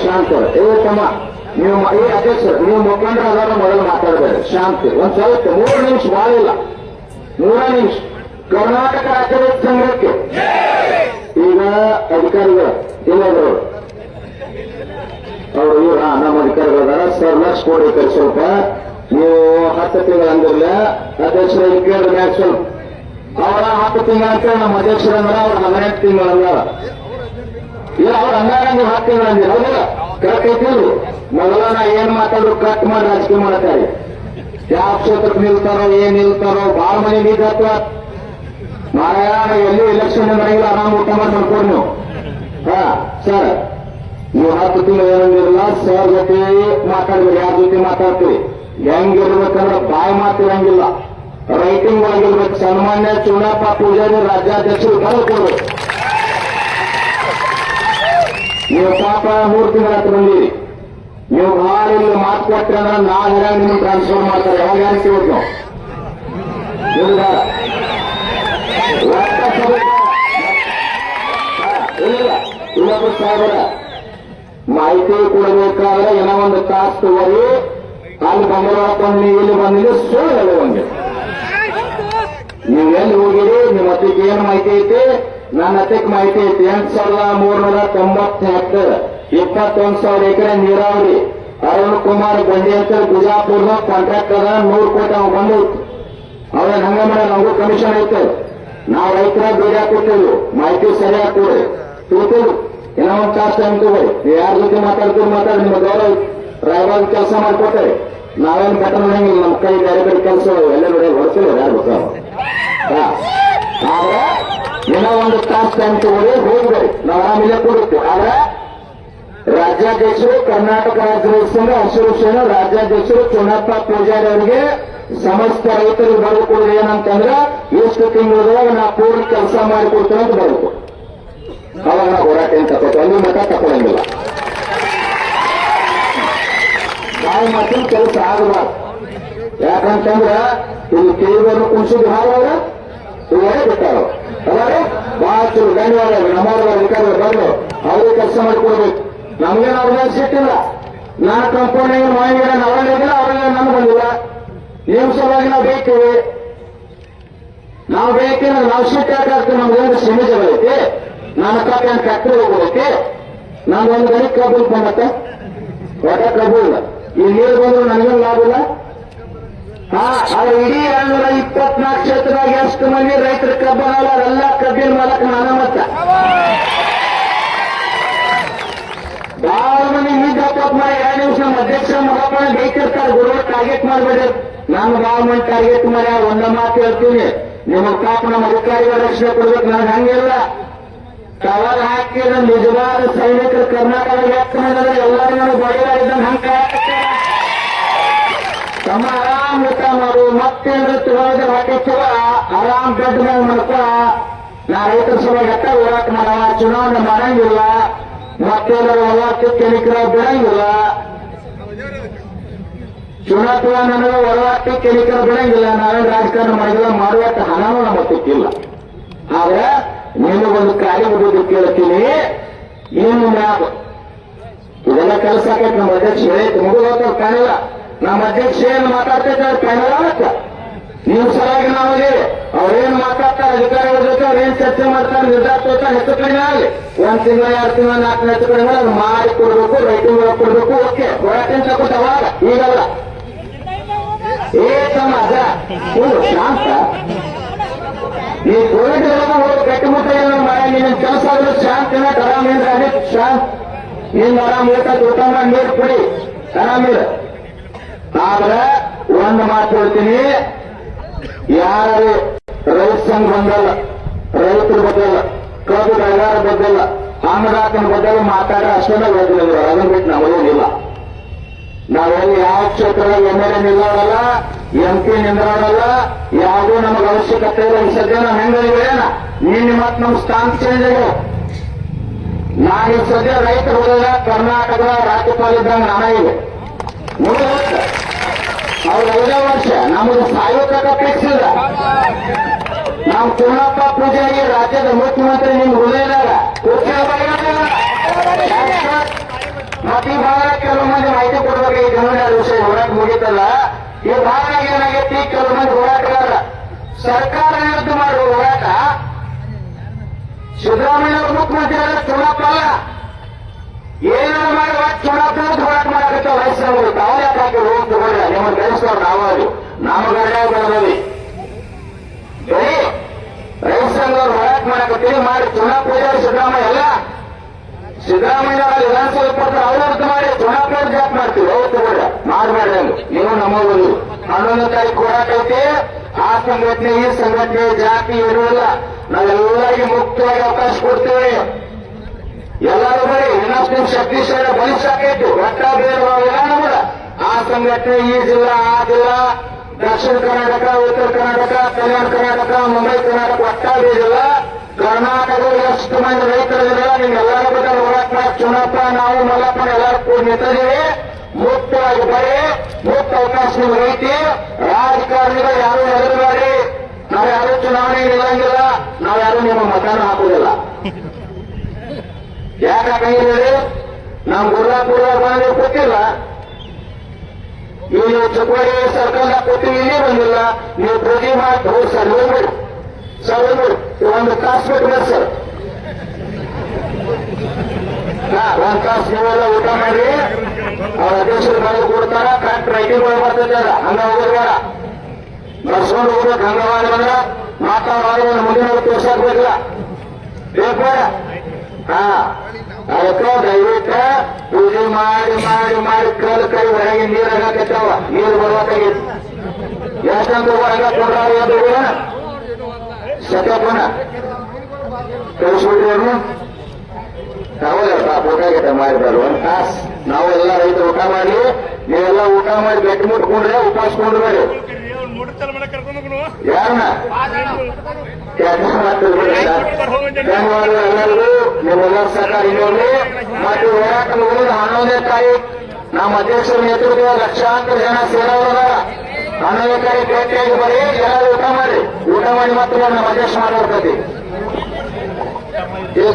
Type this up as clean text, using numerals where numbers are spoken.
ಶಾಂತ ತಮ್ಮ ನೀವು ಈ ಅಧ್ಯಕ್ಷರು ನೀವು ಮುಖಂಡರ ಅದರ ಮೊದಲು ಮಾತಾಡಬೇಡಿ ಶಾಂತಿ ಒಂದ್ ಸ್ವಲ್ಪ 3 ನಿಮಿಷ ಭಾಳ ಇಲ್ಲ 3 ನಿಮಿಷ ಕರ್ನಾಟಕ ರಾಜ್ಯ ರೈತ ಸಂಘಕ್ಕೆ ಈಗ ಅಧಿಕಾರಿಗಳು ಇಲ್ಲವರು ಅವರು ನಮ್ಮ ಅಧಿಕಾರಿಗಳಾರ ಸರ್ ಲಕ್ಷ ಕೊಡಿ ಸ್ವಲ್ಪ ನೀವು 10 ತಿಂಗಳು ಅಂದಿರಲಿಲ್ಲ ಅಧ್ಯಕ್ಷರು ಕೇಳಿದ ಮ್ಯಾಗ ಸ್ವಲ್ಪ ಅವರ 10 ತಿಂಗಳ ಅಂತ ನಮ್ಮ ಅಧ್ಯಕ್ಷರಂದ್ರ ಅವ್ರ 18 ತಿಂಗಳಂದ ಇಲ್ಲ ಅವ್ರ ಹಂಗಾರ ನೀವು 10 ತಿಂಗಳು ಅಂದಿರ ಹೌದಿಲ್ಲ ಕರೆಕ್ಟ್ ಐತಿಲ್ರಿ ಮೊದಲ ನಾ ಏನ್ ಮಾತಾಡ್ರು ಕಟ್ ಮಾಡಿ ರಾಜಕೀಯ ಮಾಡ್ತಾರೆ ಯಾವ ಕ್ಷೇತ್ರಕ್ಕೆ ನಿಲ್ತಾರೋ ಏನ್ ನಿಲ್ತಾರೋ ಬಾಳ ಮನೆ ನಿಂತ ಮಾರಾಯಣ ಎಲ್ಲಿ ಎಲೆಕ್ಷನ್ ಬರಂಗಿಲ್ಲ ಆರಾಮ್ ಊಟ ಮಾಡಿ ಮಾಡ್ಕೊಡಿ ನೀವು ಹಾ ಸರ್ ನೀವು 10 ತಿಂಗಳು ಏನಂದಿರಲ್ಲ ಸರ್ ಜೊತೆ ಮಾತಾಡ್ಬೇಡಿ ಯಾರ ಜೊತೆ ಮಾತಾಡ್ತೀರಿ ಹೆಂಗಿರ್ಬೇಕಂದ್ರೆ ಬಾಯಿ ಮಾತಿರಂಗಿಲ್ಲ ರೈಟಿಂಗ್ ಒಳಗಿರ್ಬೇಕು ಸನ್ಮಾನ್ಯ ಚುನಾಪಾ ಪೂಜಾರಿ ರಾಜ್ಯಾಧ್ಯಕ್ಷರು ಬರಕೊಡ್ಬೇಕು ನೀವು ಪಾಪ 3 ತಿಂಗಳ ಹತ್ರ ಬಂದಿರಿ ನೀವು ಭಾಳ ಇಲ್ಲಿ ಮಾತು ಕೊಟ್ಟರೆ ಅಂದ್ರೆ ನಾ ಹೆಂಗ್ ನಿಮ್ಗೆ ಟ್ರಾನ್ಸ್ಫರ್ ಮಾಡ್ತಾರೆ ಯಾವಾಗ ಯಾರು ಕೇಳಿದ್ ನಾವು ಇನ್ನೊಬ್ಬರು ಸಾಹೇಬರ ಮಾಹಿತಿ ಕೊಡಬೇಕಾದ್ರೆ ಏನೋ ಒಂದು ತಾಸು ತಗೋರಿ ಅಲ್ಲಿ ಬಂದಿರೋಕೊಂಡು ಇಲ್ಲಿ ಬಂದಿಲ್ಲ ಸುಳ್ಳು ಹೇಳುವಂಗೆ ನೀವೆಲ್ಲಿ ಹೋಗಿರಿ ನಿಮ್ಮ ಹತ್ತಿಗೆ ಏನು ಮಾಹಿತಿ ಐತಿ ನನ್ನ ಹತ್ತಿಗೆ ಮಾಹಿತಿ ಐತಿ 8,390 ಹೆಕ್ಟರ್ 21,000 ಎಕರೆ ನೀರಾವರಿ ಅರುಣ್ ಕುಮಾರ್ ಗಂಡಿ ಅಂತ ಬಿಜಾಪುರದ ಕಾಂಟ್ರಾಕ್ಟ್ ಅದ 100 ಕೋಟಿ ಅವ್ ಬಂದು ಅವನ್ ಹಂಗ ಮಾಡ ನಮಗೂ ಕಮಿಷನ್ ಐತೆ ನಾವು ರೈತರ ಬೇರೆ ಕೊಟ್ಟೇವು ಮಾಹಿತಿ ಸರಿಯಾಗಿ ಕೊಡಿ ತಿಳ್ತೀವಿ ಏನೋ ಒಂದು ಚಾರ್ಜ್ ಟೈಮ್ ತಗೋರಿ ನೀವು ಯಾರ ಜೊತೆ ಮಾತಾಡ್ತೀವಿ ಮಾತಾಡಿ ನಿಮ್ಮ ಗೌರವ ರಾಯಬಾಗ್ ಕೆಲಸ ಮಾಡಿಕೊಟ್ಟೆ ನಾವೇನು ಬಟನ್ ಹೊಡಂಗಿಲ್ಲ ನಮ್ಮ ಕೈ ಬೇರೆ ಬೇರೆ ಕೆಲಸ ಎಲ್ಲ ನೋಡಿ ಹೊಡ್ತೀವಿ ಯಾರು ಆದ್ರೆ ಏನೋ ಒಂದು ತಾಸು ಟೈಮ್ ತಗೊಳ್ಳಿ ಹೋಗ್ಬೇಡಿ ನಾವು ಆಮೇಲೆ ಕೊಡುತ್ತೇವೆ ಆದ್ರೆ ರಾಜ್ಯಾಧ್ಯಕ್ಷರು ಕರ್ನಾಟಕ ರಾಜ್ಯ ರೈತ ಸಂಘ ಹಸಿರು ಸೇನೆ ರಾಜ್ಯಾಧ್ಯಕ್ಷರು ಚುನಾಪಾ ಪೂಜಾರಿ ಅವರಿಗೆ ಸಮಸ್ತ ರೈತರಿಗೆ ಬರೆದುಕೊಡೋದು ಏನಂತಂದ್ರೆ ಎಷ್ಟು ತಿಂಗಳದಾಗ ನಾ ಪೂರ್ಣ ಕೆಲಸ ಮಾಡಿಕೊಡ್ತೇನೆ ಅಂತ ಬರಬೇಕು ಅವಾಗ ನಾ ಹೋರಾಟ ಏನ್ ತಗೋತ ಅಲ್ಲಿ ಮಠ ತಗೊಳಂಗಿಲ್ಲ ನಾವು ಮಾತ್ರ ಕೆಲಸ ಆಗಬಾರ್ದು ಯಾಕಂತಂದ್ರ ಇಲ್ಲಿ ಕೇಳಿದವ್ರನ್ನ ಕುಣಿಸಿದ್ರು ಹಾಗವ್ರ ಇವರೇ ಬಿಟ್ಟಾರ ಅವರೇ ಬಹಳ ಚೂರು ಧನ್ಯವಾದ ನಮ್ಮವ್ರ ಅಧಿಕಾರಿಗಳು ಬಂದು ಅವ್ರಿಗೆ ಕೆಲಸ ಮಾಡಿಕೊಡ್ಬೇಕು ನಮ್ಗೇನು ಅವ್ರ ಮೇಲೆ ಸಿಟ್ಟಿಲ್ಲ ನಾನು ಕಂಪೌಂಡ್ ಮಾಹಿತಿ ನಾವಲ್ಲಿಲ್ಲ ಅವ್ರಿಗೆ ನಮ್ಗೆ ಬಂದಿಲ್ಲ ನೀವು ಸಲುವಾಗಿ ನಾವು ಬೇಕೇವೆ ನಾವು ಬೇಕೇನ ನಾವು ಸಿಟ್ಟು ಯಾಕಾಗ್ತದೆ ನಮ್ಗೇನು ಸಿಮೆ ಜನ ಐತಿ ನನ್ನ ಕಾಪಿ ಅಂತ ಫ್ಯಾಕ್ಟ್ರಿ ಹೋಗೋದೈತಿ ನಾನು ಒಂದು ಗಡಿ ಕಬ್ಬು ಬಂದತ್ತೆ ಒಟ್ಟ ಕಬ್ಬು ಇಲ್ಲ ಈ ನೀರು ಬಂದ್ರು ನನಗೇನು ಲಾಭ ಇಲ್ಲ ಅದು ಇಡೀ 224 ಕ್ಷೇತ್ರದಾಗ ಎಷ್ಟು ಮಂದಿ ರೈತರ ಕಬ್ಬನಲ್ಲ ಎಲ್ಲ ಕಬ್ಬಿನ ಮಾಲಕ ನಾನ ಮತ್ತ ಬಹಳ ಮಂದಿ ನಿಂತ ಮಾಡಿ 2 ನಿಮಿಷ ನಮ್ಮ ಅಧ್ಯಕ್ಷ ಮಗಪ್ಪ ಬೇಕಿರ್ತಾರೆ ಗುರುಗಳು ಟಾರ್ಗೆಟ್ ಮಾಡಬೇಡಿ ನಾನು ಬಹಳ ಮಂದಿ ಟಾರ್ಗೆಟ್ ಮಾಡಿ ಒಂದ ಮಾತು ಹೇಳ್ತೀನಿ ನಿಮ್ಮ ಪಾಪ ನಮ್ಮ ಅಧಿಕಾರಿಗಳ ರಕ್ಷಣೆ ಕೊಡ್ಬೇಕು ನನಗೆ ಹಂಗಿಲ್ಲ ಕವರ್ ಹಾಕಿದ ನಿಜವಾದ ಸೈನಿಕರು ಕರ್ನಾಟಕದ ವ್ಯಕ್ತಮಾಡಿದ್ರೆ ಎಲ್ಲರಿಗೂ ಬಡಿದಾರಿದ್ದಂಗೆ ಹಂಗ ತಮ್ಮ ಆರಾಮ್ ಊಟ ಮಾಡು ಮತ್ತೇನ್ರ ತಗೊಳ್ಳೋದ್ರ ಹೊಟ್ಟೆ ಚಲೋ ಆರಾಮ್ ದೊಡ್ಡ ಮೇಲೆ ಮಾಡ್ಕೊ ನಾ ರೈತರ ಸಲುವಾಗಿ ಅಟ್ಟ ಹೋರಾಟ ಮಾಡವ ಚುನಾವಣೆ ಮಾಡಂಗಿಲ್ಲ ಮತ್ತೇನಾರ ಹೋರಾಟಕ್ಕೆ ನಿಖರ ಬಿಡಂಗಿಲ್ಲ ಚುನಾವಣೆ ನನಗೆ ಹೋರಾಟಕ್ಕೆ ನಿಖರ ಬಿಡಂಗಿಲ್ಲ ನಾವೇನು ರಾಜಕಾರಣ ಮಾಡಿಲ್ಲ ಮಾಡುವಟ್ಟ ಹಣನೂ ನಮ್ಮ ಸಿಕ್ಕಿಲ್ಲ ಆದ್ರೆ ನಿಮಗೊಂದು ಕಾರ್ಯ ಮುಗಿದು ಕೇಳ್ತೀನಿ ಏನು ಮ್ಯಾಗ ಇದೆಲ್ಲ ಕೆಲಸ ಆಕೈತೆ ನಮ್ಮ ಅಧ್ಯಕ್ಷ ಹೇಳೈತೆ ಮುಗಿದ ಕಾಣಿಲ್ಲ ನಮ್ಮ ಅಧ್ಯಕ್ಷ ಏನು ಮಾತಾಡ್ತಿದ್ದಾರೆ ಕಾಣಿಲ್ಲ ನೀವು ಸರಿಯಾಗಿ ನಾವಲ್ಲಿ ಅವ್ರೇನು ಮಾತಾಡ್ತಾರೆ ಅಧಿಕಾರಿಗಳ ಜೊತೆ ಅವ್ರೇನು ಚರ್ಚೆ ಮಾಡ್ತಾರೆ ನಿರ್ಧಾರ ತಗೋತಾರೆ ಹೆಚ್ಚು ಕಡಿಮೆ ಆಗಲಿ 1 ತಿಂಗಳ 2 ತಿಂಗಳ 4 ಹೆಚ್ಚು ಕಡಿಮೆ ಅದು ಮಾಡಿ ಕೊಡ್ಬೇಕು ರೈಟಿಂಗ್ ಕೊಡ್ಬೇಕು ಓಕೆ ಹೋರಾಟ ತಗೊಟ್ಟ ಅವಾಗ ಈಗಲ್ಲ ಸಮಾಜ ಶಾಂತ ಈ ಕೋವಿಡ್ ಗಟ್ಟಿಮುಟ್ಟ ಮಾಡಿ ನಿನ್ನ ಕೆಲಸ ಆದ್ರೆ ಶಾಂತಿನ ಆರಾಮೇಂದ್ರ ಅದೇ ಶಾಂತ್ ನಿನ್ನ ಆರಾಮ್ ಊಟ ಮಾಡಿ ನೀರು ಕೊಡಿ ಆರಾಮಿಲ್ಲ ಆದ್ರೆ ಒಂದು ಮಾತು ಹೇಳ್ತೀನಿ ಯಾರು ರೈತ ಸಂಘ ಬಂದಲ್ಲ ರೈತರ ಬದಲ್ಲ ಕಬ್ಬು ಬೆಳೆಗಾರ ಬದಲ್ಲ ಅನ್ನದಾತನ ಬದಲು ಮಾತಾಡೋ ಅಷ್ಟೇ ಓದಿಲ್ಲ ಅದನ್ನ ಬಿಟ್ಟು ನಾವೇನಿಲ್ಲ ನಾವೆಲ್ಲಿ ಯಾವ ಕ್ಷೇತ್ರದಾಗ MLA ನಿಲ್ಲೋರಲ್ಲ MP ನಿಂದ್ರೋರಲ್ಲ ಯಾವುದೂ ನಮಗೆ ಅವಶ್ಯಕತೆ ಇಲ್ಲ ಈ ಸದ್ಯ ನಾವು ಹೆಂಗಿವೇನ ನಿನ್ನೆ ಮತ್ತೆ ನಮ್ಮ ಸ್ಥಾನ ಚೇಂಜ್ ಆಗ್ಯಾವ ನಾನು ಈ ಸದ್ಯ ರೈತರ ಹೋದಾಗ ಕರ್ನಾಟಕದ ರಾಜ್ಯಪಾಲ ಇದ್ದಂಗೆ ನಾನ ಇದೆ ಅವ್ರ 5ನೇ ವರ್ಷ ನಮಗೆ ಸಾಯೋತಕ ಫಿಕ್ಸ್ ಇಲ್ಲ ನಾವು ಚುನಾಪ ಪೂಜೆಗೆ ರಾಜ್ಯದ ಮುಖ್ಯಮಂತ್ರಿ ನಿಮ್ ಹೃದಯದಾಗ ಮತ್ತ ಈ ಭಾಗ ಕೆಲವು ಮಂದಿ ಮಾಹಿತಿ ಕೊಡ್ಬೇಕು. ಈ ಇನ್ನೊಂದೆರಡು ವಿಷಯ ಹೋರಾಟ ಮುಗಿತಲ್ಲ, ಈ ಭಾಗ ಏನಾಗೈತಿ, ಕೆಲವು ಮಂದಿ ಹೋರಾಟಗಾರ ಸರ್ಕಾರ ವಿರುದ್ಧ ಮಾಡುವ ಹೋರಾಟ ಸಿದ್ದರಾಮಯ್ಯ ಅವರು ಮುಖ್ಯಮಂತ್ರಿ ಚುನಾವಣೆ ಅಲ್ಲ, ಏನಾದ್ರು ಮಾಡುವ ಚುನಾವಣೆ ಹೋರಾಟ ಮಾಡಕತ್ತ ವಯಸ್ಸಿನವರು ತಾವು ಯಾಕೆ ಹಾಕಿ ಹೋಗಿ ತಗೊಂಡ್ರ ನಿಮ್ಮನ್ನು ಕಳಿಸ್ತವ್ರು ನಾವಾಗಿ ನಾವು ಗಡ್ಡ ಬೆಳೆದವಿ ರೈತ ಸಂಘದವ್ರು ಹೋರಾಟ ಮಾಡಕತ್ತೀವಿ ಮಾಡಿ ಚುನಾವಣೆ ಸಿದ್ದರಾಮಯ್ಯ ಅಲ್ಲ. ಸಿದ್ದರಾಮಯ್ಯ ವಿಧಾನಸಭೆ ಕೊಡ್ತಾರೆ ಅವ್ರ ಅರ್ಥ ಮಾಡಿ ಚುನಾವಣೆ ಜಾಕ್ ಮಾಡ್ತೀವಿ ಅವ್ರು ತಗೊಂಡ್ರ ಮಾಡಬೇಡ್ರಿ ಅಂದ್ರು. ನೀವು ನಮ್ಮವರು 11ನೇ ತಾರೀಕು ಹೋರಾಟ ಐತಿ. ಆ ಸಂಘಟನೆ ಈ ಸಂಘಟನೆ ಜಾತಿ ಇರುವುದಿಲ್ಲ, ನಾವೆಲ್ಲರಿಗೂ ಮುಕ್ತವಾಗಿ ಅವಕಾಶ ಕೊಡ್ತೇವೆ. ಎಲ್ಲರೂ ಬರೀ ಇನ್ನಷ್ಟು ಶಕ್ತಿಶಾಲಿ ಬಲಿಷ್ಠಾಕೈತಿ ಒಟ್ಟ ಬೇಡವಾಗಿಲ್ಲ ನಮಗ. ಆ ಸಂಘಟನೆ ಈ ಜಿಲ್ಲಾ ಆ ಜಿಲ್ಲಾ ದಕ್ಷಿಣ ಕರ್ನಾಟಕ ಉತ್ತರ ಕರ್ನಾಟಕ ಕಲ್ಯಾಣ ಕರ್ನಾಟಕ ಮುಂಬೈ ಕರ್ನಾಟಕ ಒಟ್ಟ ಬೇಡಿಲ್ಲ. ಕರ್ನಾಟಕದಲ್ಲಿ ಎಷ್ಟು ಮಂದಿ ರೈತರಿಲ್ಲ ನಿಮ್ಗೆಲ್ಲರ ಬಗ್ಗೆ ಹೋರಾಟ ಮಾಡಿ ಚುನಾವಣಾ ನಾವು ಮಲ್ಲಪ್ಪನ ಎಲ್ಲರೂ ಕೂಡ ನಿಂತಿದ್ದೀವಿ. ಮುಕ್ತವಾಗಿ ಬರೀ ಮುಕ್ತ ಅವಕಾಶ ನಿಮ್ಗೆ ಐತಿ. ರಾಜಕಾರಣಿಗಳು ಯಾರು ಹೆದರಬೇಡಿ, ನಾವು ಯಾರು ಚುನಾವಣೆ ನಿಲ್ಲಂಗಿಲ್ಲ, ನಾವು ಯಾರು ನಿಮ್ಮ ಮತದಾನ ಹಾಕುದಿಲ್ಲ. ಯಾಕೆ ಹಾಕಂಗಿಲ್ಲ? ನಾವು ಗುರ್ಲಾಪುರದಾಗ ಬಂದ್ರೆ ಗೊತ್ತಿಲ್ಲ, ನೀವು ಚುಕ್ಕೋಡಿ ಸರ್ಕಲ್ದಾಗ ಕೊಟ್ಟಿವಿ ಇಲ್ಲಿ ಬಂದಿಲ್ಲ. ನೀವು ಪ್ರತಿ ಮಾಡಿ ಹೋಗಿ ಸರ್ ಹೋಗ್ಬಿಡಿ ಸರ್ ಹೋಗ್ಬಿಡಿ ಒಂದು ತಾಸು ಬಿಟ್ಟು ಬರ್ ಸರ್. ಒಂದ್ ತಾಸು ನೀವೆಲ್ಲ ಊಟ ಮಾಡಿ ಅವ್ರ ಅಧ್ಯಕ್ಷರು ಬಂದು ಕೊಡ್ತಾರ. ಕರೆಕ್ಟ್ ರೈಟಿಂಗ್ ಬರ್ತೈತೆ ಅದ ಹಂಗ ಹೋಗೋದು ಬೇಡ, ಬರ್ಸ್ಕೊಂಡು ಹೋಗ್ಬೇಕು. ಹಂಗವಾದ ಬಂದ್ರ ಮಾತಾಡೋದು ಒಂದು ಮುಂದಿನ ತೋರ್ಸಾಕ್ಬೇಕಿಲ್ಲ ಬೇಕು ಬೇಡ. ಅದಕ್ಕೆ ದಯವಿಟ್ಟು ಪೂಜೆ ಮಾಡಿ ಮಾಡಿ ಮಾಡಿ ಕಲ್ ಕೈ ಹೊರಗೆ ನೀರು ಹಾಕತ್ತಾವ, ನೀರು ಬರ್ಬೇಕಾಗಿತ್ತು. ಯಾಕಂತ ಹೊರಗ ಕೊಡ್ರ ಸತ್ಯಪ್ಪನ ಕಳಿಸ್ಬಿಟ್ರಿ ಅವ್ರು ನಾವಲ್ಲ ಊಟ ಗಿಟ ಮಾಡಿದ್ರು ಒಂದ್ ತಾಸು. ನಾವೆಲ್ಲ ರೈತರು ಊಟ ಮಾಡಿ, ನೀವೆಲ್ಲ ಊಟ ಮಾಡಿ ಗಟ್ಟಿ ಮುಟ್ಕೊಂಡ್ರೆ ಉಪವಾಸಕೊಂಡ್ಬೇಡಿ. ಯಾರನ್ನ ಎಲ್ಲರಿಗೂ ನಿಮ್ಮೆಲ್ಲರ ಸಹಕಾರ ಇನ್ನೊಂದು ಮತ್ತೆ ಹೋರಾಟ ಮುಗಿದ 11ನೇ ತಾರೀಕು ನಮ್ಮ ಅಧ್ಯಕ್ಷರ ನೇತೃತ್ವ ಲಕ್ಷಾಂತರ ಜನ ಸೇರೋರ 11ನೇ ತಾರೀಕು ಭೇಟಿಯಾಗಿ ಬರೀ ಎಲ್ಲರೂ ಊಟ ಮಾಡಿ ಮತ್ತೆ ನಮ್ಮ ಅಧ್ಯಕ್ಷ ಮಾಡಿರ್ತೈತಿ. ಇದು